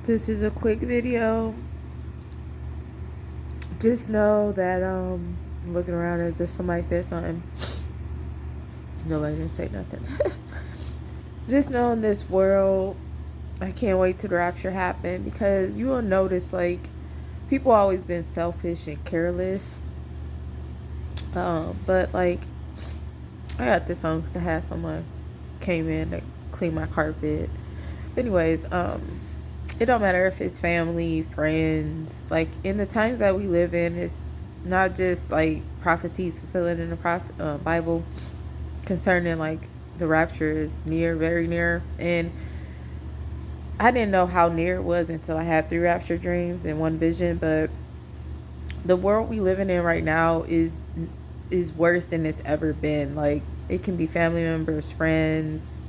This is a quick video. Just know that I'm looking around as if somebody said something. Nobody didn't say nothing. Just know in this world, I can't wait till the rapture happen, because you will notice like people always been selfish and careless. But like I got this on because I had someone came in to clean my carpet. Anyways, it don't matter if it's family, friends. Like in the times that we live in, it's not just like prophecies fulfilling in the Bible concerning like the rapture is near, very near. And I didn't know how near it was until I had 3 rapture dreams and 1 vision. But the world we living in right now is worse than it's ever been. Like it can be family members, friends,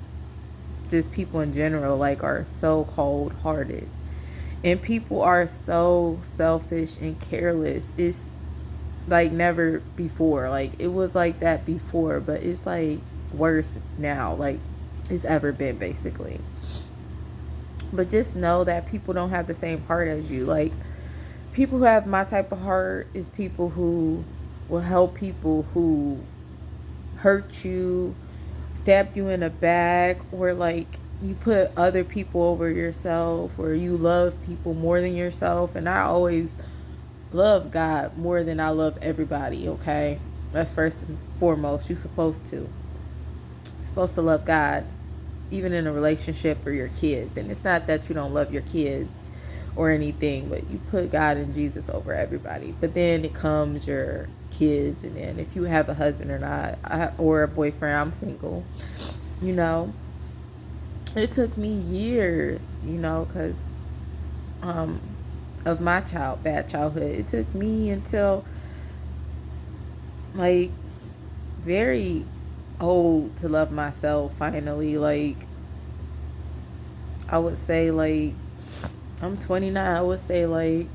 just people in general, like are so cold hearted, and people are so selfish and careless. It's like never before. Like it was like that before, but it's like worse now, like it's ever been, basically. But just know that people don't have the same heart as you. Like people who have my type of heart is people who will help people who hurt you, stab you in the back, or like you put other people over yourself, or you love people more than yourself. And I always love God more than I love everybody, okay? That's first and foremost. You're supposed to. You're supposed to love God, even in a relationship or your kids. And it's not that you don't love your kids or anything, but you put God and Jesus over everybody. But then it comes your kids, and then if you have a husband or not, or a boyfriend, I'm single, you know. It took me years, because of my bad childhood. It took me until like very old to love myself finally. Like I would say, like I'm 29, I would say like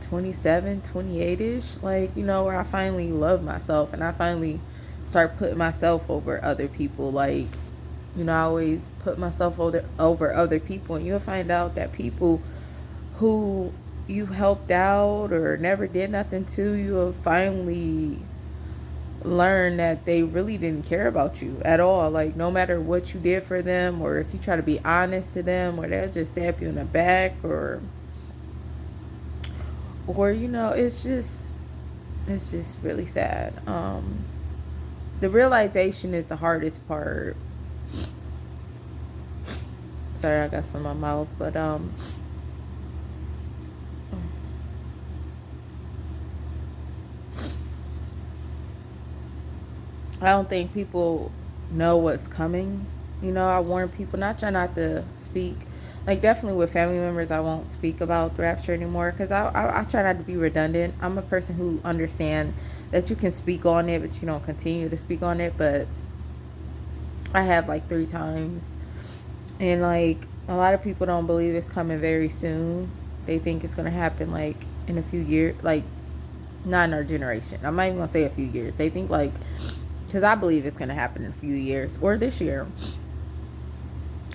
27, 28ish, like, where I finally love myself and I finally start putting myself over other people. Like, I always put myself over other people, and you'll find out that people who you helped out or never did nothing to, you will finally learn that they really didn't care about you at all. Like no matter what you did for them, or if you try to be honest to them, or they'll just stab you in the back, or it's just really sad. The realization is the hardest part. Sorry, I got some in my mouth, but I don't think people know what's coming. I warn people, not try not to speak. Like definitely with family members, I won't speak about the rapture anymore, because I try not to be redundant. I'm a person who understand that you can speak on it, but you don't continue to speak on it. But I have like 3 times, and like a lot of people don't believe it's coming very soon. They think it's gonna happen like in a few years, like not in our generation. I'm not even gonna say a few years. They think like, because I believe it's gonna happen in a few years or this year.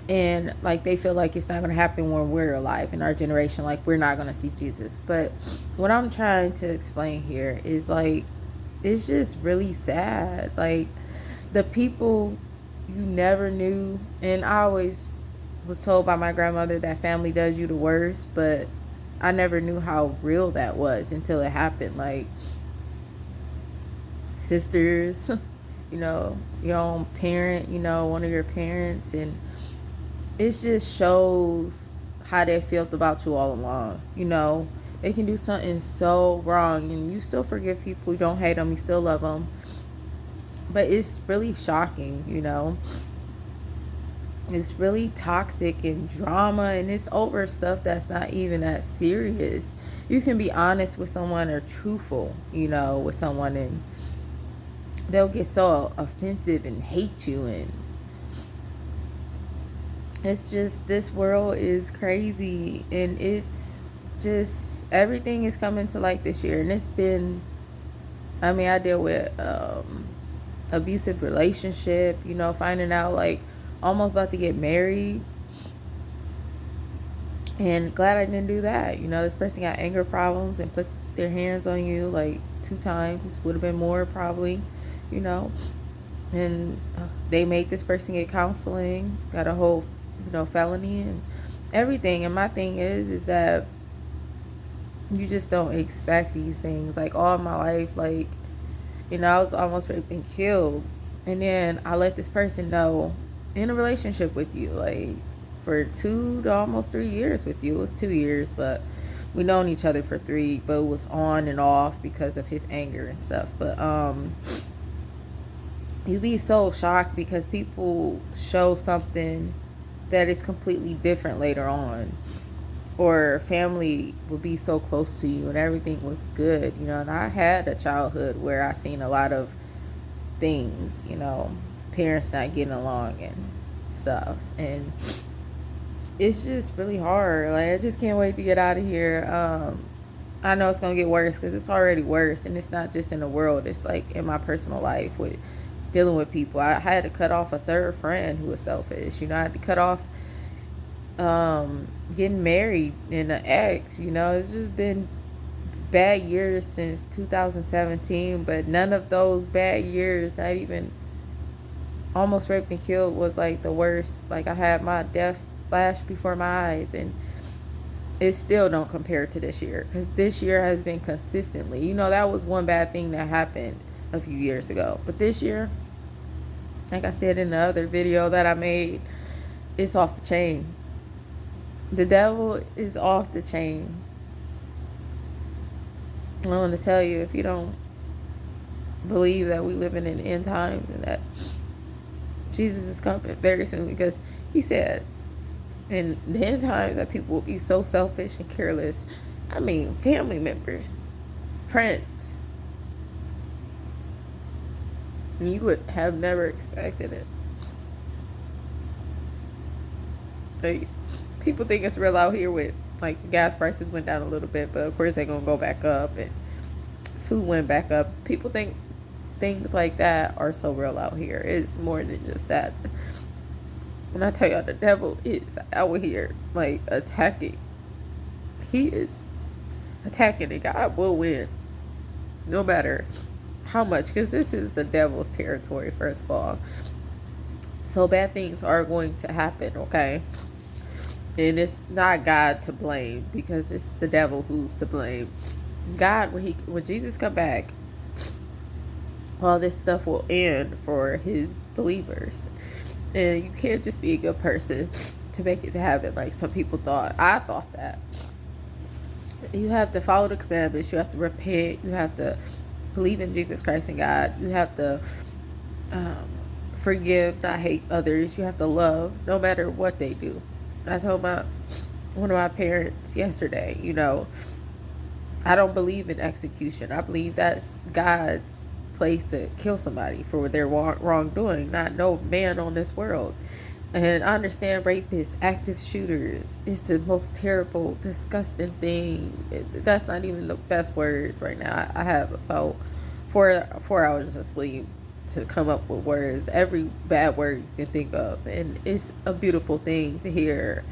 And like they feel like it's not going to happen when we're alive in our generation, like we're not going to see Jesus. But what I'm trying to explain here is like it's just really sad. Like the people you never knew, and I always was told by my grandmother that family does you the worst, but I never knew how real that was until it happened. Like sisters, your own parent, one of your parents, and it just shows how they felt about you all along. They can do something so wrong and you still forgive people. You don't hate them, you still love them. But it's really shocking. It's really toxic and drama, and it's over stuff that's not even that serious. You can be honest with someone or truthful, with someone, and they'll get so offensive and hate you. And it's just, this world is crazy, and it's just everything is coming to light this year. And it's been, I deal with abusive relationship, finding out like almost about to get married, And glad I didn't do that. You know, this person got anger problems and put their hands on you like 2 times, would have been more probably, you know. And they made this person get counseling, got a whole, felony and everything. And my thing is that you just don't expect these things. Like all my life, like, I was almost raped and killed. And then I let this person know in a relationship with you, like for 2 to almost 3 years with you. It was 2 years, but we known each other for 3, but it was on and off because of his anger and stuff. But you'd be so shocked because people show something that is completely different later on, or family will be so close to you and everything was good, and I had a childhood where I seen a lot of things, parents not getting along and stuff, and it's just really hard. Like, I just can't wait to get out of here. I know it's gonna get worse because it's already worse, and it's not just in the world, it's like in my personal life with dealing with people. I had to cut off a third friend who was selfish. I had to cut off getting married and an ex. It's just been bad years since 2017, but none of those bad years, not even almost raped and killed, was like the worst. Like, I had my death flash before my eyes, and it still don't compare to this year, because this year has been consistently, that was one bad thing that happened a few years ago, but this year, like I said in the other video that I made, it's off the chain. The devil is off the chain. I want to tell you, if you don't believe that we live in the end times and that Jesus is coming very soon, because he said in the end times that people will be so selfish and careless. I mean, family members, friends. You would have never expected it. Like, people think it's real out here with, like, gas prices went down a little bit, but of course they're gonna go back up, and food went back up. People think things like that are so real out here. It's more than just that. When I tell y'all, the devil is out here, like, attacking. He is attacking, and God will win, no matter how much, because this is the devil's territory, first of all. So bad things are going to happen, okay? And it's not God to blame, because it's the devil who's to blame. God, when Jesus come back, all this stuff will end for his believers. And you can't just be a good person to make it to heaven like some people thought. I thought that. You have to follow the commandments. You have to repent. You have to believe in Jesus Christ and God. You have to forgive, not hate others. You have to love no matter what they do. I told one of my parents yesterday, I don't believe in execution. I believe that's God's place to kill somebody for their wrongdoing, not no man on this world. And I understand rapists, active shooters, is the most terrible, disgusting thing. That's not even the best words right now. I have about four hours of sleep to come up with words, every bad word you can think of. And it's a beautiful thing to hear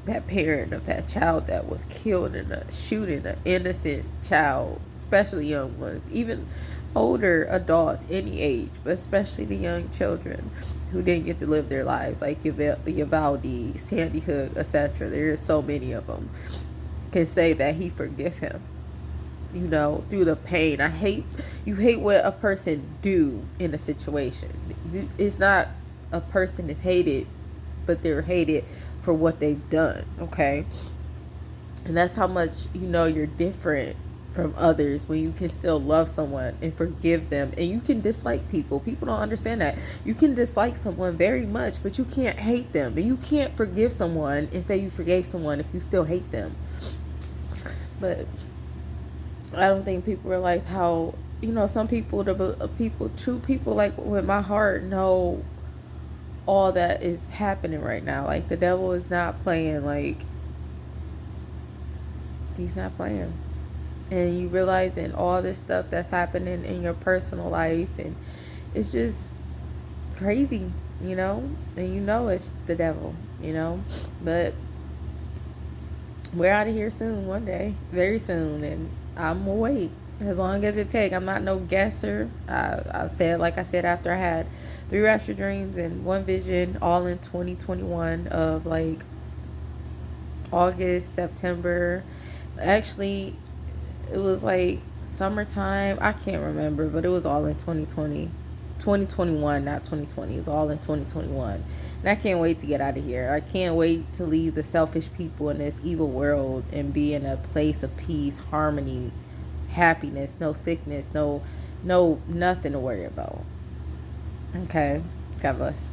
that parent of that child that was killed in a shooting, an innocent child, especially young ones, even older adults, any age, but especially the young children who didn't get to live their lives, like Uvalde, Sandy Hook, etc. There are so many of them, can say that he forgive him, through the pain. You hate what a person do in a situation. It's not a person is hated, but they're hated for what they've done, okay? And that's how much you're different from others, when you can still love someone and forgive them. And you can dislike people. People don't understand that. You can dislike someone very much, but you can't hate them. And you can't forgive someone and say you forgave someone if you still hate them. But I don't think people realize how, some people, true people, like with my heart, know all that is happening right now. Like, the devil is not playing. Like, he's not playing. And you realizing all this stuff that's happening in your personal life, and it's just crazy, and it's the devil, but We're out of here soon, one day, very soon, and I'm gonna wait as long as it take. I'm not no guesser. I said, like I said, after I had three rapture dreams and one vision, all in 2021 of like August, September. Actually, it was like summertime. I can't remember, but it was all in 2020. 2021, not 2020. It's all in 2021. And I can't wait to get out of here. I can't wait to leave the selfish people in this evil world and be in a place of peace, harmony, happiness, no sickness, no nothing to worry about. Okay. God bless.